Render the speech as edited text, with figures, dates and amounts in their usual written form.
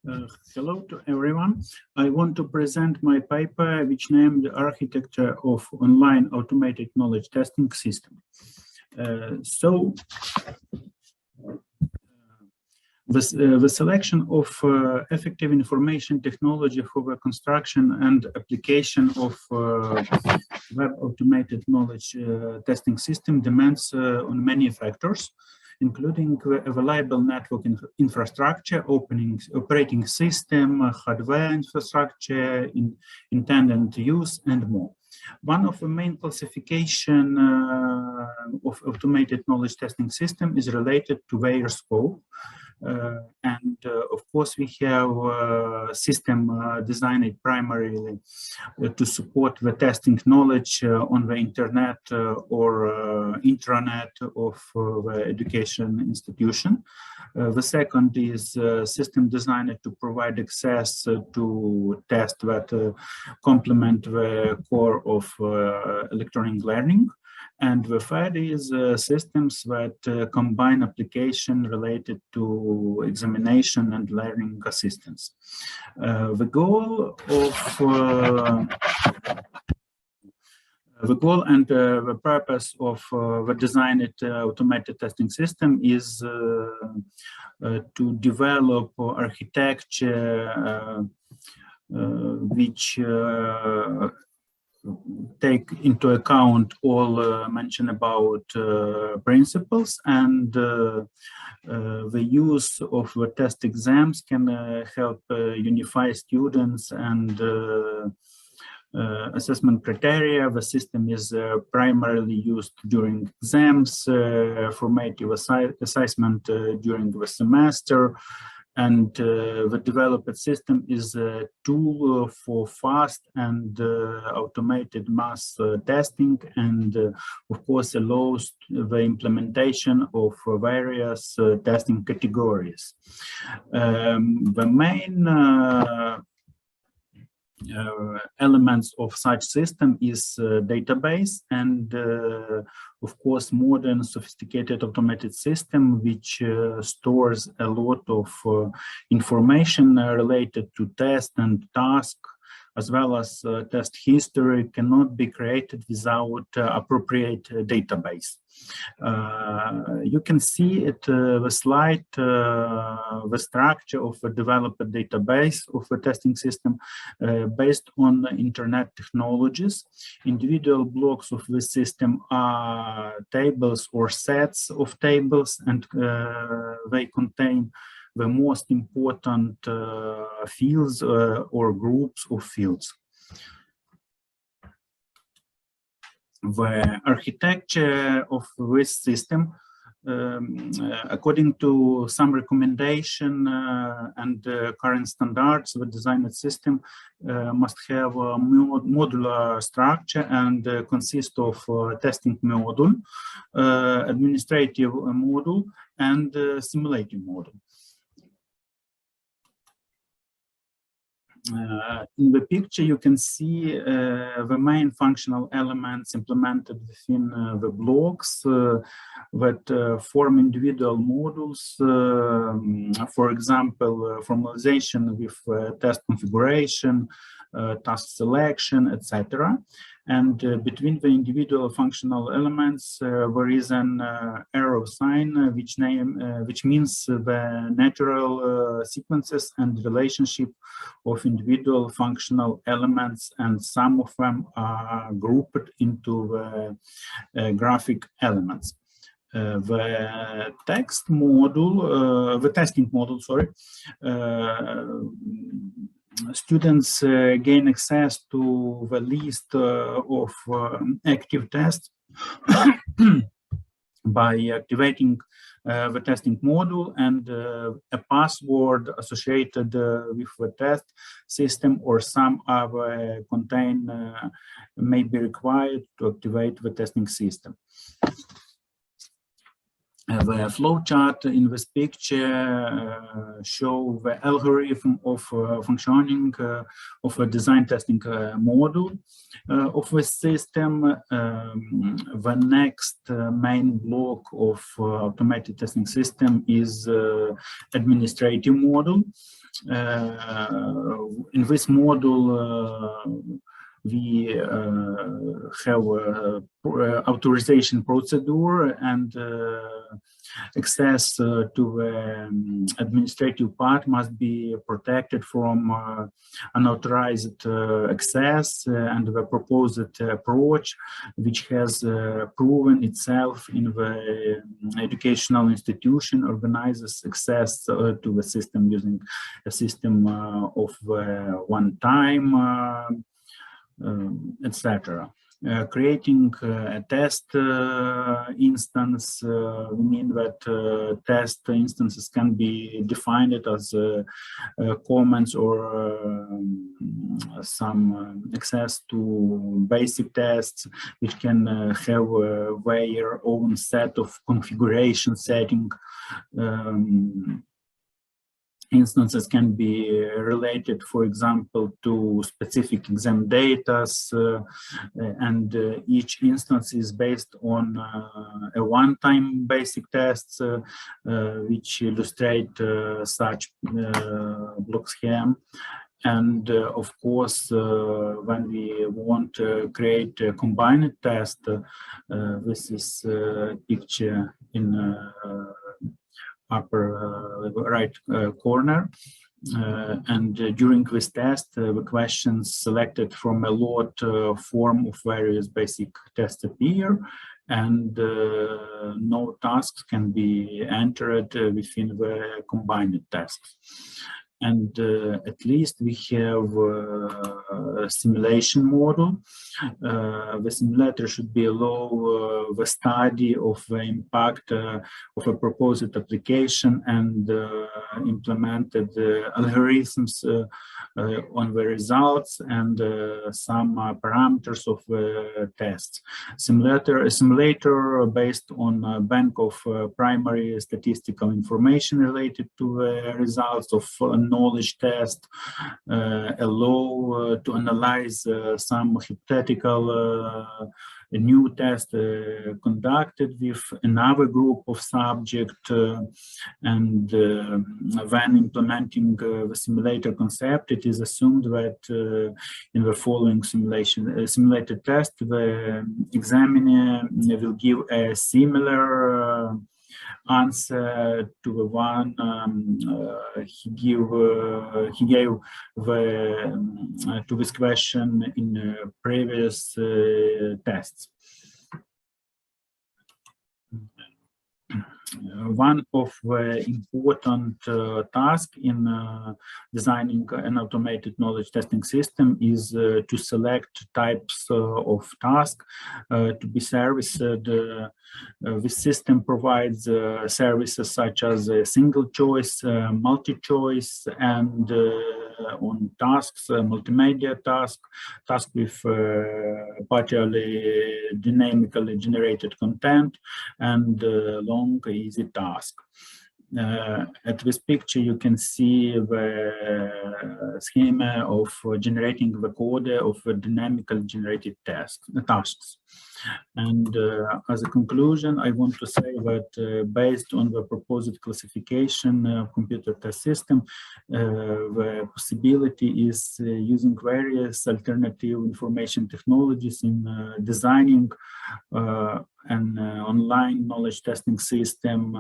Hello to everyone. I want to present my paper, which named Architecture of Online Automated Knowledge Testing System. The selection of effective information technology for the construction and application of web automated knowledge testing system demands on many factors, including available network infrastructure, operating system, hardware infrastructure, intended use, and more. One of the main classification of automated knowledge testing system is related to their scope. Of course, we have a system designed primarily to support the testing knowledge on the internet or intranet of the education institution. The second is a system designed to provide access to tests that complement the core of electronic learning. And the third is systems that combine application related to examination and learning assistance. The goal and the purpose of the designed automated testing system is to develop architecture which take into account all mentioned about principles, and the use of the test exams can help unify students and assessment criteria. The system is primarily used during exams, formative assessment during the semester, and the developed system is a tool for fast and automated mass testing, and of course allows the implementation of various testing categories. The main elements of such system is database and of course modern sophisticated automated system which stores a lot of information related to test and task, as well as test history cannot be created without appropriate database. You can see at the slide the structure of a developed database of a testing system based on internet technologies. Individual blocks of the system are tables or sets of tables, and they contain the most important fields or groups of fields. The architecture of this system, according to some recommendation and current standards, the designed system must have a modular structure and consist of testing module, administrative module, and simulating module. In the picture, you can see the main functional elements implemented within the blocks that form individual modules. For example, formalization with test configuration, task selection, etc. And between the individual functional elements, there is an arrow sign, which means the natural sequences and relationship of individual functional elements, and some of them are grouped into the graphic elements. The testing module, students gain access to the list of active tests by activating the testing module, and a password associated with the test system or some other contain may be required to activate the testing system. The flowchart in this picture show the algorithm of functioning of a design testing module of the system. The next main block of automated testing system is administrative module. In this module, we have authorization procedure, and access to the administrative part must be protected from unauthorized access, and the proposed approach, which has proven itself in the educational institution, organizes access to the system using a system of one time, etc. Creating a test instance, we mean that test instances can be defined as comments or some access to basic tests, which can have their own set of configuration setting. Instances can be related, for example, to specific exam data, and each instance is based on a one-time basic tests, which illustrate such block scheme. And of course, when we want to create a combined test, this is a picture in upper right corner, and during this test, the questions selected from a lot form of various basic tests appear, and no tasks can be entered within the combined tasks. And at least we have a simulation model. The simulator should be allow the study of the impact of a proposed application and implemented algorithms on the results and some parameters of the tests. A simulator based on a bank of primary statistical information related to the results of knowledge test, allow to analyze some hypothetical new test conducted with another group of subjects, and when implementing the simulator concept, it is assumed that in the following simulated test, the examiner will give a similar answer to the one he gave to this question in previous tests. One of the important tasks in designing an automated knowledge testing system is to select types of tasks to be serviced. This system provides services such as a single choice, multi-choice, and on tasks, multimedia task with partially dynamically generated content, and long, easy task. At this picture, you can see the schema of generating the code of dynamically generated tasks. And as a conclusion, I want to say that based on the proposed classification of computer test system, the possibility is using various alternative information technologies in designing an online knowledge testing system